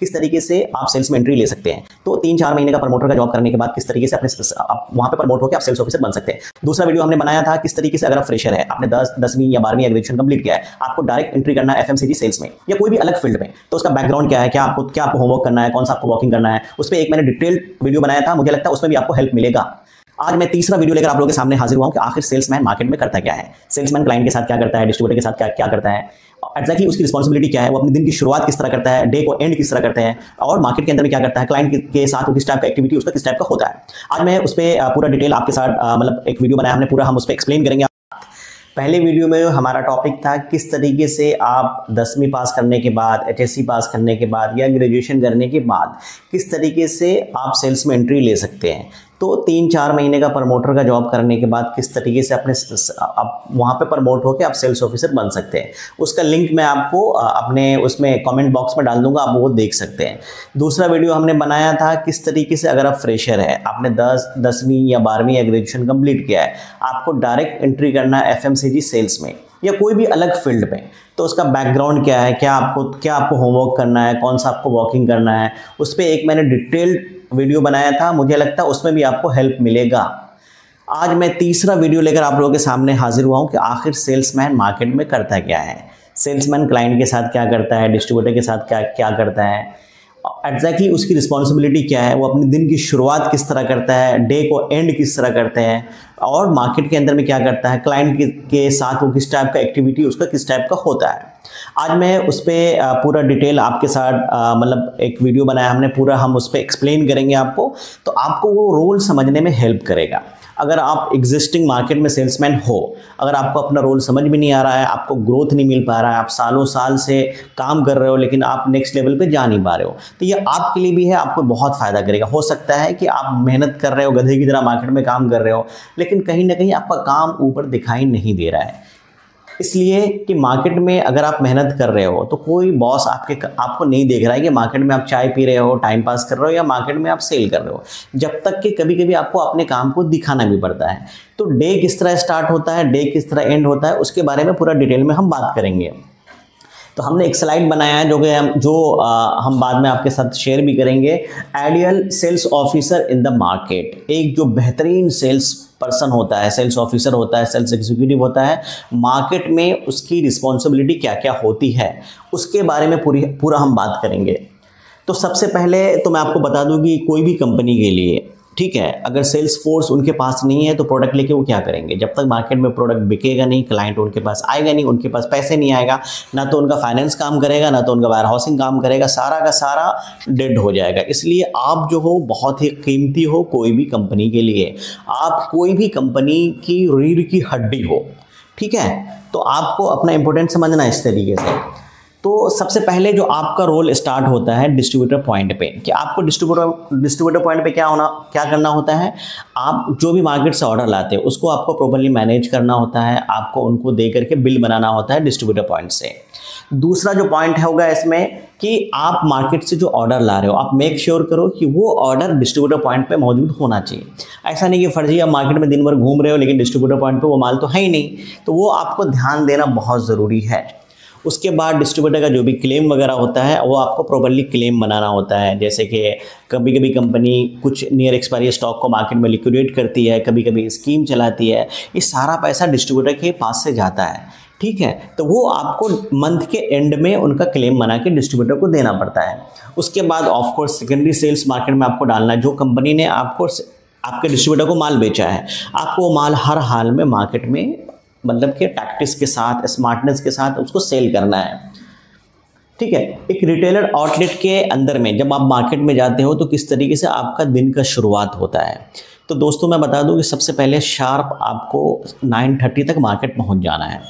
किस तरीके से आप सेल्स में एंट्री ले सकते हैं। तो 3-4 महीने का प्रमोटर का जॉब करने के बाद किस तरीके से आप वहां पे प्रमोट होकर आप सेल्स ऑफिसर बन सकते हैं। दूसरा वीडियो हमने बनाया था किस तरीके से अगर आप फ्रेशर है, आपने 10वीं या 12वीं एग्रीगेशन कंप्लीट किया है, आपको डायरेक्ट एंट्री करना है एफएमसीजी सेल्स में या कोई भी अलग फील्ड में, तो उसका बैकग्राउंड क्या है, क्या आपको होमवर्क करना है, कौन सा आपको वॉकिंग करना है, उस पर एक मैंने डिटेल्ड वीडियो बनाया था। मुझे लगता है उसमें भी आपको हेल्प मिलेगा। आज मैं तीसरा वीडियो लेकर आप लोगों के सामने हाजिर हुआ हूं कि आखिर सेल्समैन मार्केट में करता क्या है, सेल्समैन क्लाइंट के साथ क्या करता है, डिस्ट्रीब्यूटर के साथ क्या करता है, एक्जैक्टली उसकी रिस्पांसिबिलिटी क्या है, वो अपने दिन की शुरुआत किस तरह करता है, डे को एंड किस तरह करते हैं, और मार्केट के अंदर में क्या करता है, क्लाइंट के साथ वो किस टाइप का एक्टिविटी उसका किस टाइप का होता है। आज मैं उस पर पूरा डिटेल आपके साथ मतलब एक वीडियो बनाया हमने पूरा, हम उस पर एक्सप्लेन करेंगे। पहले वीडियो में हमारा टॉपिक था किस तरीके से आप 10वीं पास करने के बाद, एचएससी पास करने के बाद या ग्रेजुएशन करने के बाद किस तरीके से आप सेल्स में एंट्री ले सकते हैं। तो 3-4 महीने का प्रमोटर का जॉब करने के बाद किस तरीके से आप वहाँ पे प्रमोट होकर आप सेल्स ऑफिसर बन सकते हैं। उसका लिंक मैं आपको अपने उसमें कमेंट बॉक्स में डाल दूंगा, आप वो देख सकते हैं। दूसरा वीडियो हमने बनाया था किस तरीके से अगर आप फ्रेशर है, आपने 10वीं या 12वीं या ग्रेजुएशन कंप्लीट किया है, आपको डायरेक्ट एंट्री करना है एफएमसीजी सेल्स में या कोई भी अलग फील्ड में, तो उसका बैकग्राउंड क्या है, क्या आपको होमवर्क करना है, कौन सा आपको वॉकिंग करना है, उस पर एक मैंने डिटेल्ड वीडियो बनाया था। मुझे लगता है उसमें भी आपको हेल्प मिलेगा। आज मैं तीसरा वीडियो लेकर आप लोगों के सामने हाजिर हुआ हूं कि आखिर सेल्समैन मार्केट में करता क्या है, सेल्समैन क्लाइंट के साथ क्या करता है, डिस्ट्रीब्यूटर के साथ क्या करता है, एक्जैक्टली उसकी रिस्पॉन्सिबिलिटी क्या है, वो अपने दिन की शुरुआत किस तरह करता है, डे को एंड किस तरह करते हैं, और मार्केट के अंदर में क्या करता है, क्लाइंट के साथ वो किस टाइप का एक्टिविटी उसका किस टाइप का होता है। आज मैं उस पर पूरा डिटेल आपके साथ मतलब एक वीडियो बनाया हमने पूरा, हम उस पर एक्सप्लेन करेंगे आपको, तो आपको वो रोल समझने में हेल्प करेगा। अगर आप एग्जिस्टिंग मार्केट में सेल्समैन हो, अगर आपको अपना रोल समझ में नहीं आ रहा है, आपको ग्रोथ नहीं मिल पा रहा है, आप सालों साल से काम कर रहे हो लेकिन आप नेक्स्ट लेवल पे जा नहीं पा रहे हो, तो ये आपके लिए भी है, आपको बहुत फ़ायदा करेगा। हो सकता है कि आप मेहनत कर रहे हो, गधे की तरह मार्केट में काम कर रहे हो, लेकिन कहीं ना कहीं आपका काम ऊपर दिखाई नहीं दे रहा है, इसलिए कि मार्केट में अगर आप मेहनत कर रहे हो तो कोई बॉस आपको नहीं देख रहा है कि मार्केट में आप चाय पी रहे हो, टाइम पास कर रहे हो, या मार्केट में आप सेल कर रहे हो, जब तक कि कभी कभी आपको अपने काम को दिखाना भी पड़ता है। तो डे किस तरह स्टार्ट होता है, डे किस तरह एंड होता है, उसके बारे में पूरा डिटेल में हम बात करेंगे। तो हमने एक स्लाइड बनाया है जो हम बाद में आपके साथ शेयर भी करेंगे। Ideal sales officer in the market, एक जो बेहतरीन सेल्स पर्सन होता है, सेल्स ऑफिसर होता है, सेल्स एग्जीक्यूटिव होता है, मार्केट में उसकी रिस्पॉन्सिबिलिटी क्या क्या होती है उसके बारे में पूरा हम बात करेंगे। तो सबसे पहले तो मैं आपको बता दूं कि कोई भी कंपनी के लिए, ठीक है, अगर सेल्स फोर्स उनके पास नहीं है तो प्रोडक्ट लेके वो क्या करेंगे, जब तक मार्केट में प्रोडक्ट बिकेगा नहीं, क्लाइंट उनके पास आएगा नहीं, उनके पास पैसे नहीं आएगा, ना तो उनका फाइनेंस काम करेगा, ना तो उनका वेयर हाउसिंग काम करेगा, सारा का सारा डेड हो जाएगा। इसलिए आप जो हो बहुत ही कीमती हो कोई भी कंपनी के लिए, आप कोई भी कंपनी की रीढ़ की हड्डी हो, ठीक है। तो आपको अपना इंपॉर्टेंट समझना इस तरीके से। तो सबसे पहले जो आपका रोल स्टार्ट होता है डिस्ट्रीब्यूटर पॉइंट पे, कि आपको डिस्ट्रीब्यूटर पॉइंट पे क्या करना होता है, आप जो भी मार्केट से ऑर्डर लाते हैं उसको आपको प्रॉपर्ली मैनेज करना होता है, आपको उनको दे करके बिल बनाना होता है डिस्ट्रीब्यूटर पॉइंट से। दूसरा जो पॉइंट होगा इसमें कि आप मार्केट से जो ऑर्डर ला रहे हो, आप मेक श्योर करो कि वो ऑर्डर डिस्ट्रीब्यूटर पॉइंट पे मौजूद होना चाहिए। ऐसा नहीं कि फर्जी आप मार्केट में दिन भर घूम रहे हो लेकिन डिस्ट्रीब्यूटर पॉइंट पे वो माल तो है ही नहीं, तो वो आपको ध्यान देना बहुत ज़रूरी है। उसके बाद डिस्ट्रीब्यूटर का जो भी क्लेम वगैरह होता है वो आपको प्रॉपर्ली क्लेम बनाना होता है। जैसे कि कभी कभी कंपनी कुछ नियर एक्सपायरी स्टॉक को मार्केट में लिक्विडेट करती है, कभी कभी स्कीम चलाती है, ये सारा पैसा डिस्ट्रीब्यूटर के पास से जाता है, ठीक है। तो वो आपको मंथ के एंड में उनका क्लेम बना के डिस्ट्रीब्यूटर को देना पड़ता है। उसके बाद ऑफकोर्स सेकेंडरी सेल्स मार्केट में आपको डालना है। जो कंपनी ने आपको आपके डिस्ट्रीब्यूटर को माल बेचा है, आपको वो माल हर हाल में मार्केट में मतलब कि टैक्टिक्स के साथ, स्मार्टनेस के साथ उसको सेल करना है, ठीक है। एक रिटेलर आउटलेट के अंदर में जब आप मार्केट में जाते हो तो किस तरीके से आपका दिन का शुरुआत होता है। तो दोस्तों मैं बता दूं कि सबसे पहले शार्प आपको 9:30 तक मार्केट पहुंच जाना है।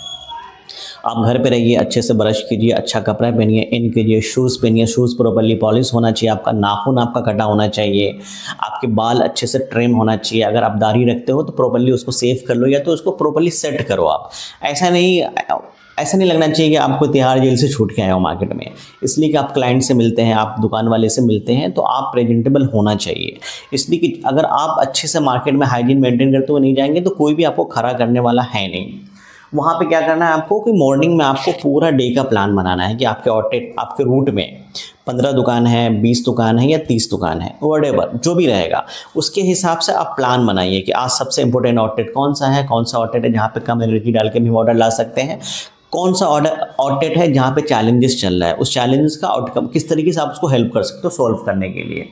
आप घर पे रहिए, अच्छे से ब्रश कीजिए, अच्छा कपड़ा पहनिए, इन कीजिए, शूज़ पहनिए, शूज़ प्रॉपर्ली पॉलिश होना चाहिए, आपका नाखून आपका कटा होना चाहिए, आपके बाल अच्छे से ट्रिम होना चाहिए। अगर आप दाढ़ी रखते हो तो प्रॉपर्ली उसको सेव कर लो या तो उसको प्रॉपर्ली सेट करो। आप ऐसा नहीं लगना चाहिए कि आपको तिहाड़ जेल से छूट के आए हो मार्केट में, इसलिए कि आप क्लाइंट से मिलते हैं, आप दुकान वाले से मिलते हैं, तो आप प्रेजेंटेबल होना चाहिए। इसलिए कि अगर आप अच्छे से मार्केट में हाइजीन मेंटेन करते हुए नहीं जाएंगे तो कोई भी आपको खड़ा करने वाला है नहीं। वहाँ पे क्या करना है आपको कि मॉर्निंग में आपको पूरा डे का प्लान बनाना है कि आपके आउटलेट, आपके रूट में 15 दुकान है, 20 दुकान है या 30 दुकान है, व्हाटएवर जो भी रहेगा उसके हिसाब से आप प्लान बनाइए कि आज सबसे इंपॉर्टेंट आउटलेट कौन सा है, कौन सा आउटलेट है जहाँ पे कम एनर्जी डाल के भी ऑर्डर ला सकते हैं, कौन सा आउटलेट है जहाँ पे चैलेंजेस चल रहा है, उस चैलेंजेस का आउटकम किस तरीके से आप उसको हेल्प कर सकते हो सॉल्व करने के लिए।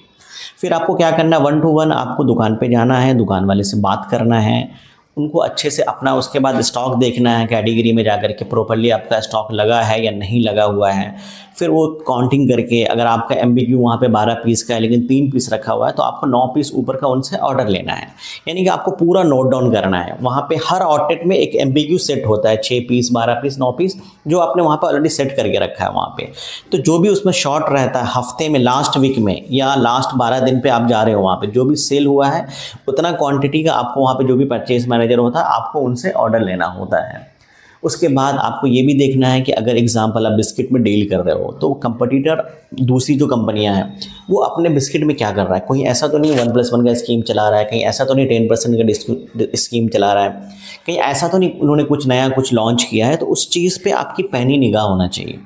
फिर आपको क्या करना है, 1 to 1 आपको दुकान पे जाना है, दुकान वाले से बात करना है, उनको अच्छे से अपना उसके बाद स्टॉक देखना है, कैटेगरी में जाकर के प्रॉपर्ली आपका स्टॉक लगा है या नहीं लगा हुआ है। फिर वो काउंटिंग करके अगर आपका MBQ वहाँ पे 12 पीस का है लेकिन 3 पीस रखा हुआ है तो आपको 9 पीस ऊपर का उनसे ऑर्डर लेना है, यानी कि आपको पूरा नोट डाउन करना है। वहाँ पे हर आउटलेट में एक MBQ सेट होता है, 6 पीस, 12 पीस, 9 पीस, जो आपने वहाँ पर ऑलरेडी सेट करके रखा है वहाँ पे। तो जो भी उसमें शॉर्ट रहता है हफ्ते में, लास्ट वीक में या लास्ट 12 दिन पे आप जा रहे हो, वहाँ पे जो भी सेल हुआ है उतना क्वांटिटी का आपको वहाँ पे जो भी परचेज मैनेजर होता है आपको उनसे ऑर्डर लेना होता है। उसके बाद आपको ये भी देखना है कि अगर एग्जांपल आप बिस्किट में डील कर रहे हो तो कंपटीटर दूसरी जो कंपनियां हैं वो अपने बिस्किट में क्या कर रहा है, कोई ऐसा तो नहीं 1+1 का स्कीम चला रहा है, कहीं ऐसा तो नहीं 10% का स्कीम चला रहा है, कहीं ऐसा तो नहीं उन्होंने कुछ नया कुछ लॉन्च किया है। तो उस चीज़ पे आपकी पैनी निगाह होना चाहिए,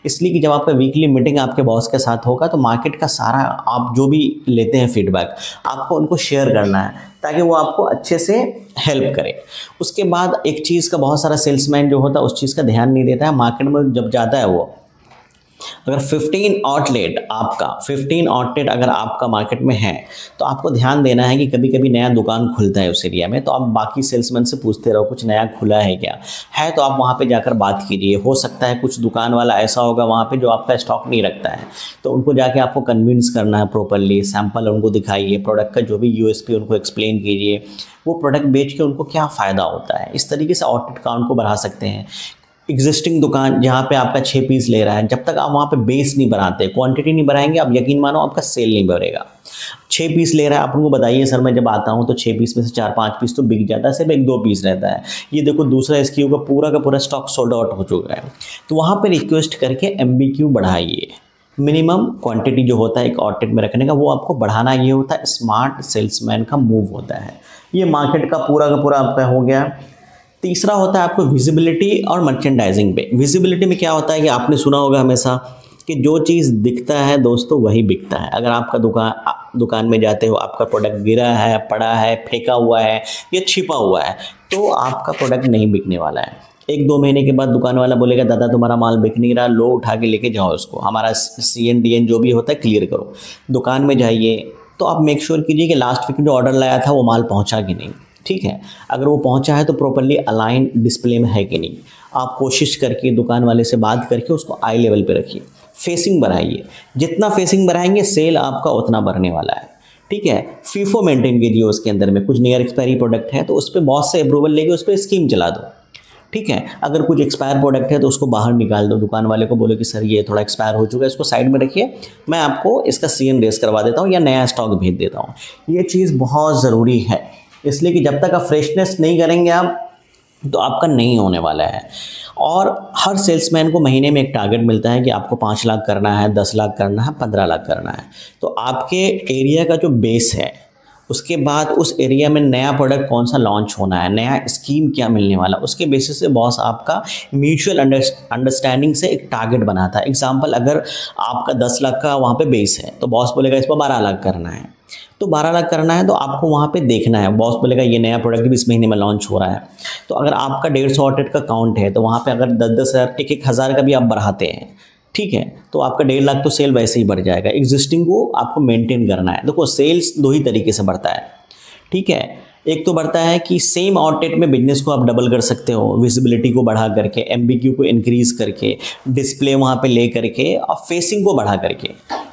इसलिए कि जब आपका वीकली मीटिंग आपके बॉस के साथ होगा तो मार्केट का सारा आप जो भी लेते हैं फीडबैक आपको उनको शेयर करना है ताकि वो आपको अच्छे से हेल्प करे। उसके बाद एक चीज़ का बहुत सारा सेल्समैन जो होता है उस चीज़ का ध्यान नहीं देता है, मार्केट में जब जाता है वो अगर 15 आउटलेट अगर आपका मार्केट में है तो आपको ध्यान देना है कि कभी कभी नया दुकान खुलता है उस एरिया में, तो आप बाकी सेल्समैन से पूछते रहो कुछ नया खुला है क्या है, तो आप वहाँ पे जाकर बात कीजिए। हो सकता है कुछ दुकान वाला ऐसा होगा वहाँ पे जो आपका स्टॉक नहीं रखता है, तो उनको जाके आपको कन्विंस करना है प्रॉपरली, सैंपल उनको दिखाइए, प्रोडक्ट का जो भी USP उनको एक्सप्लेन कीजिए, वो प्रोडक्ट बेच के उनको क्या फ़ायदा होता है। इस तरीके से आउटलेट काउंट को बढ़ा सकते हैं। एग्जिस्टिंग दुकान जहाँ पे आपका 6 पीस ले रहा है, जब तक आप वहाँ पे बेस नहीं बनाते, क्वांटिटी नहीं बढ़ाएंगे, आप यकीन मानो आपका सेल नहीं बढ़ेगा। 6 पीस ले रहा है, आप उनको बताइए सर मैं जब आता हूँ तो 6 पीस में से 4-5 पीस तो बिक जाता है, सिर्फ 1-2 पीस रहता है, ये देखो दूसरा SKU का पूरा स्टॉक सोल्ड आउट हो चुका है। तो वहाँ पर रिक्वेस्ट करके MBQ बढ़ाइए, मिनिमम क्वांटिटी जो होता है एक आउटलेट में रखने का वो आपको बढ़ाना, ये होता है स्मार्ट सेल्समैन का मूव होता है। ये मार्केट का पूरा आपका हो गया। तीसरा होता है आपको विजिबिलिटी और मर्चेंडाइजिंग पे। विजिबिलिटी में क्या होता है कि आपने सुना होगा हमेशा कि जो चीज़ दिखता है दोस्तों वही बिकता है। अगर आपका दुकान में जाते हो, आपका प्रोडक्ट गिरा है, पड़ा है, फेंका हुआ है या छिपा हुआ है तो आपका प्रोडक्ट नहीं बिकने वाला है। 1-2 महीने के बाद दुकान वाला बोलेगा दादा तुम्हारा माल बिक नहीं रहा, लो उठा के लेके जाओ उसको, हमारा CNDN जो भी होता है क्लियर करो। दुकान में जाइए तो आप मेक श्योर कीजिए कि लास्ट वीक जो ऑर्डर लाया था वो माल पहुँचा कि नहीं, ठीक है। अगर वो पहुंचा है तो प्रॉपर्ली अलाइन डिस्प्ले में है कि नहीं, आप कोशिश करके दुकान वाले से बात करके उसको आई लेवल पे रखिए। फेसिंग बढ़ाइए, जितना फेसिंग बढ़ाएंगे सेल आपका उतना बढ़ने वाला है, ठीक है। फीफो मेंटेन कीजिए, उसके अंदर में कुछ नियर एक्सपायरी प्रोडक्ट है तो उस पर बॉस से अप्रूवल लेके उस पर स्कीम चला दो, ठीक है। अगर कुछ एक्सपायर प्रोडक्ट है तो उसको बाहर निकाल दो, दुकान वाले को बोलो कि सर ये थोड़ा एक्सपायर हो चुका है, इसको साइड में रखिए, मैं आपको इसका CN रेस करवा देता हूँ या नया स्टॉक भेज देता हूँ। ये चीज़ बहुत ज़रूरी है, इसलिए कि जब तक आप फ्रेशनेस नहीं करेंगे आप तो आपका नहीं होने वाला है। और हर सेल्समैन को महीने में एक टारगेट मिलता है कि आपको 5 लाख करना है, 10 लाख करना है, 15 लाख करना है। तो आपके एरिया का जो बेस है उसके बाद उस एरिया में नया प्रोडक्ट कौन सा लॉन्च होना है, नया स्कीम क्या मिलने वाला, उसके बेसिस से बॉस आपका म्यूचुअल अंडरस्टैंडिंग से एक टारगेट बनाता है। एग्जांपल अगर आपका 10 लाख का वहाँ पे बेस है तो बॉस बोलेगा इस पर 12 लाख करना है, तो 12 लाख करना है तो आपको वहाँ पे देखना है, बॉस बोलेगा ये नया प्रोडक्ट भी इस महीने में लॉन्च हो रहा है। तो अगर आपका 150 आउटलेट का काउंट है तो वहाँ पे अगर 10-10 हज़ार, 1-1 हज़ार का भी आप बढ़ाते हैं, ठीक है, तो आपका 1.5 लाख तो सेल वैसे ही बढ़ जाएगा। एग्जिस्टिंग को आपको मेंटेन करना है। देखो सेल्स 2 ही तरीके से बढ़ता है, ठीक है। एक तो बढ़ता है कि सेम आउटलेट में बिजनेस को आप डबल कर सकते हो, विजिबिलिटी को बढ़ा करके, MBQ को इंक्रीज करके, डिस्प्ले वहाँ पे ले करके और फेसिंग को बढ़ा करके,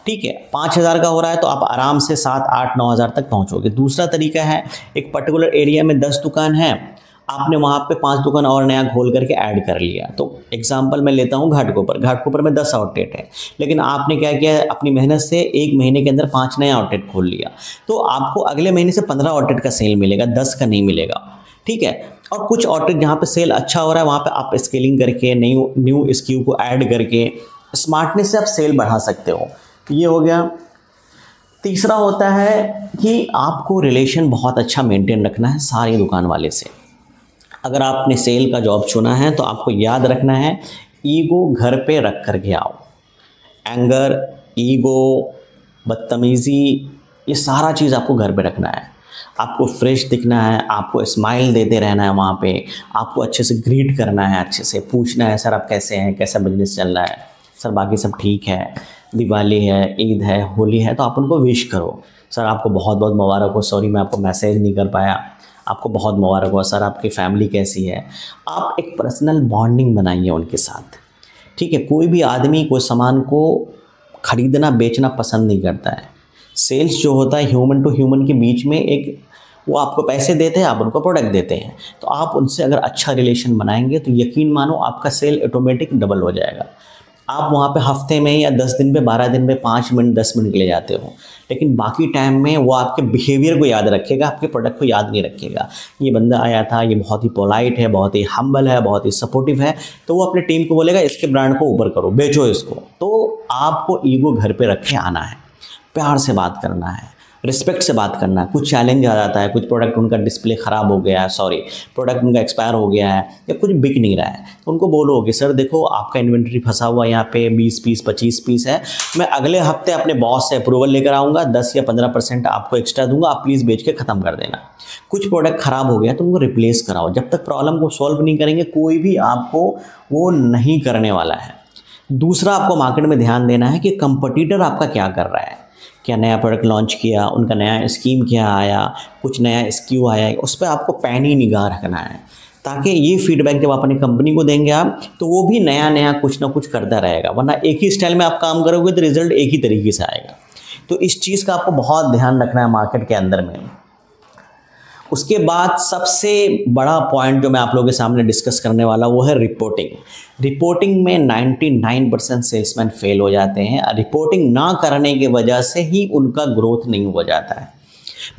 ठीक है। 5,000 का हो रहा है तो आप आराम से 7-8-9 हज़ार तक पहुँचोगे। दूसरा तरीका है एक पर्टिकुलर एरिया में 10 दुकान है, आपने वहाँ पे 5 दुकान और नया खोल करके ऐड कर लिया। तो एग्जांपल मैं लेता हूँ घाटकोपर में 10 आउटलेट है, लेकिन आपने क्या किया, अपनी मेहनत से 1 महीने के अंदर 5 नए आउटलेट खोल लिया, तो आपको अगले महीने से 15 आउटलेट का सेल मिलेगा, 10 का नहीं मिलेगा, ठीक है। और कुछ आउटलेट जहाँ पे सेल अच्छा हो रहा है वहाँ पे आप स्केलिंग करके न्यू SKU को ऐड करके स्मार्टनेस से आप सेल बढ़ा सकते हो। ये हो गया। तीसरा होता है कि आपको रिलेशन बहुत अच्छा मेंटेन रखना है सारी दुकान वाले से। अगर आपने सेल का जॉब चुना है तो आपको याद रखना है, ईगो घर पे रख कर के आओ। एंगर, ईगो, बदतमीज़ी, ये सारा चीज़ आपको घर पे रखना है। आपको फ्रेश दिखना है, आपको स्माइल देते रहना है वहाँ पे, आपको अच्छे से ग्रीट करना है, अच्छे से पूछना है, सर आप कैसे हैं, कैसा बिजनेस चल रहा है, सर बाकी सब ठीक है, दिवाली है, ईद है, होली है, तो आप उनको विश करो, सर आपको बहुत बहुत मुबारक हो, सॉरी मैं आपको मैसेज नहीं कर पाया, आपको बहुत मुबारक हो, सर आपकी फैमिली कैसी है। आप एक पर्सनल बॉन्डिंग बनाइए उनके साथ, ठीक है। कोई भी आदमी कोई सामान को ख़रीदना बेचना पसंद नहीं करता है। सेल्स जो होता है ह्यूमन टू ह्यूमन के बीच में एक, वो आपको पैसे देते हैं, आप उनको प्रोडक्ट देते हैं, तो आप उनसे अगर अच्छा रिलेशन बनाएंगे तो यकीन मानो आपका सेल ऑटोमेटिक डबल हो जाएगा। आप वहाँ पे हफ्ते में या 10 दिन पे, 12 दिन पे 5 मिनट 10 मिनट के लिए जाते हो, लेकिन बाकी टाइम में वो आपके बिहेवियर को याद रखेगा, आपके प्रोडक्ट को याद नहीं रखेगा। ये बंदा आया था, ये बहुत ही पोलाइट है, बहुत ही हम्बल है, बहुत ही सपोर्टिव है, तो वो अपने टीम को बोलेगा इसके ब्रांड को ऊपर करो, बेचो इसको। तो आपको ईगो घर पे रख के आना है, प्यार से बात करना है, रिस्पेक्ट से बात करना है। कुछ चैलेंज आ जाता है, कुछ प्रोडक्ट उनका डिस्प्ले ख़राब हो गया है, सॉरी प्रोडक्ट उनका एक्सपायर हो गया है या कुछ बिक नहीं रहा है, तो उनको बोलो कि सर देखो आपका इन्वेंट्री फंसा हुआ यहाँ पे 20 पीस 25 पीस है, मैं अगले हफ्ते अपने बॉस से अप्रूवल लेकर आऊँगा, 10 या 15% आपको एक्स्ट्रा दूंगा, आप प्लीज़ बेच के ख़त्म कर देना। कुछ प्रोडक्ट ख़राब हो गया तो उनको रिप्लेस कराओ। जब तक प्रॉब्लम को सॉल्व नहीं करेंगे कोई भी आपको वो नहीं करने वाला है। दूसरा, आपको मार्केट में ध्यान देना है कि कंपटीटर आपका क्या कर रहा है, क्या नया प्रोडक्ट लॉन्च किया, उनका नया स्कीम क्या आया, कुछ नया स्क्यू आया, उस पर आपको पैनी निगाह रखना है, ताकि ये फीडबैक जब आप अपनी कंपनी को देंगे आप, तो वो भी नया नया कुछ ना कुछ करता रहेगा। वरना एक ही स्टाइल में आप काम करोगे तो रिजल्ट एक ही तरीके से आएगा। तो इस चीज़ का आपको बहुत ध्यान रखना है मार्केट के अंदर में। उसके बाद सबसे बड़ा पॉइंट जो मैं आप लोगों के सामने डिस्कस करने वाला वो है रिपोर्टिंग। रिपोर्टिंग में 99% सेल्समैन फेल हो जाते हैं। रिपोर्टिंग ना करने की वजह से ही उनका ग्रोथ नहीं हो जाता है।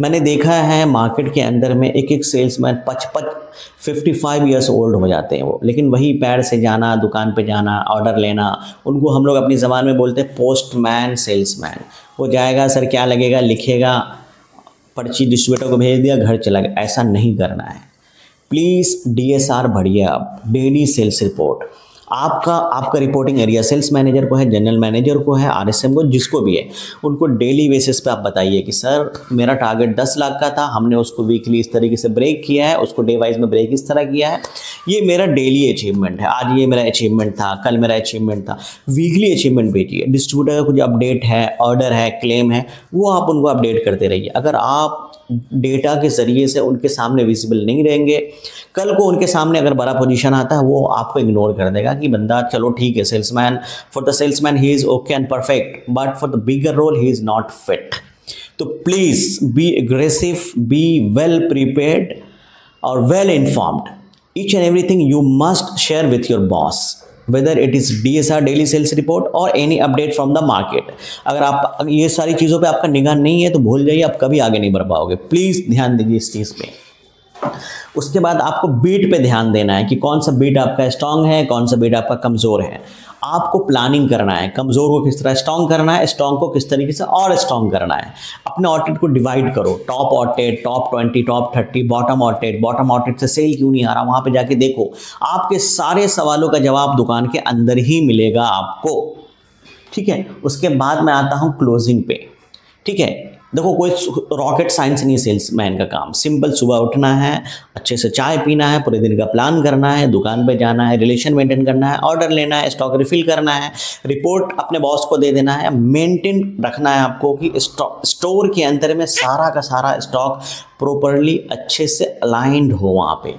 मैंने देखा है मार्केट के अंदर में एक एक सेल्समैन 55 ईयर्स ओल्ड हो जाते हैं वो, लेकिन वही पैर से जाना, दुकान पे जाना, ऑर्डर लेना, उनको हम लोग अपनी ज़बान में बोलते हैं पोस्टमैन सेल्समैन। वो जाएगा, सर क्या लगेगा, लिखेगा, पर्ची डिस्ट्रीब्यूटर को भेज दिया, घर चला गया। ऐसा नहीं करना है। प्लीज़ DSR बढ़िए, आप डेली सेल्स रिपोर्ट, आपका रिपोर्टिंग एरिया सेल्स मैनेजर को है, जनरल मैनेजर को है, RSM को, जिसको भी है, उनको डेली बेसिस पे आप बताइए कि सर मेरा टारगेट 10 लाख का था, हमने उसको वीकली इस तरीके से ब्रेक किया है, उसको डे वाइज में ब्रेक इस तरह किया है, ये मेरा डेली अचीवमेंट है, आज ये मेरा अचीवमेंट था, कल मेरा अचीवमेंट था। वीकली अचीवमेंट भेजिए। डिस्ट्रीब्यूटर का कुछ अपडेट है, ऑर्डर है, क्लेम है, वो आप उनको अपडेट करते रहिए। अगर आप डेटा के ज़रिए से उनके सामने विजिबल नहीं रहेंगे, कल को उनके सामने अगर बड़ा पोजीशन आता है वो आपको इग्नोर कर देगा कि बंदा चलो ठीक है, salesman, for the salesman he is okay and perfect, but for the bigger role he is not fit. तो please be aggressive, be well prepared और well informed. Each and everything you must share with your boss, whether it is DSR daily sales report और any update from the market. अगर आप ये सारी चीज़ों पे आपका निगाह नहीं है तो भूल जाइए, आप कभी आगे नहीं बढ़ पाओगे। प्लीज़ ध्यान दीजिए इस चीज़ पे। उसके बाद आपको बीट पे ध्यान देना है कि कौन सा बीट आपका स्ट्रांग है, कौन सा बीट आपका कमज़ोर है। आपको प्लानिंग करना है, कमज़ोर को किस तरह स्ट्रांग करना है, स्ट्रांग को किस तरीके से और स्ट्रांग करना है। अपने ऑडिट को डिवाइड करो, top audit, top 20, top 30, bottom audit से सेल क्यों नहीं आ रहा, वहाँ पे जाके देखो। आपके सारे सवालों का जवाब दुकान के अंदर ही मिलेगा आपको, ठीक है। उसके बाद मैं आता हूँ क्लोजिंग पे, ठीक है। देखो कोई रॉकेट साइंस नहीं सेल्समैन का काम। सिंपल, सुबह उठना है, अच्छे से चाय पीना है, पूरे दिन का प्लान करना है, दुकान पे जाना है, रिलेशन मेंटेन करना है, ऑर्डर लेना है, स्टॉक रिफिल करना है, रिपोर्ट अपने बॉस को दे देना है। मेंटेन रखना है आपको कि स्टोर के अंदर में सारा का सारा स्टॉक प्रॉपरली अच्छे से अलाइंड हो, वहाँ पे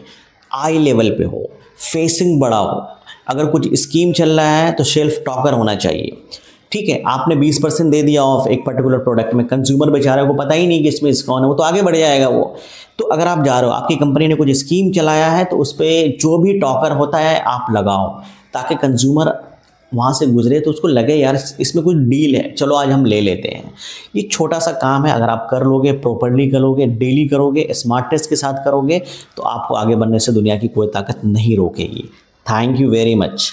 आई लेवल पे हो, फेसिंग बड़ा हो। अगर कुछ स्कीम चल रहा है तो शेल्फ टॉकर होना चाहिए, ठीक है। आपने 20% दे दिया ऑफ एक पर्टिकुलर प्रोडक्ट में, कंज्यूमर बेचारे को पता ही नहीं कि इसमें डिस्काउंट है, वो तो आगे बढ़ जाएगा वो। तो अगर आप जा रहे हो, आपकी कंपनी ने कुछ स्कीम चलाया है, तो उस पर जो भी टॉकर होता है आप लगाओ, ताकि कंज्यूमर वहाँ से गुजरे तो उसको लगे यार इसमें कुछ डील है, चलो आज हम ले लेते हैं। ये छोटा सा काम है, अगर आप कर लोगे, प्रॉपरली करोगे, डेली करोगे, स्मार्टनेस के साथ करोगे, तो आपको आगे बढ़ने से दुनिया की कोई ताकत नहीं रोकेगी। Thank you very much.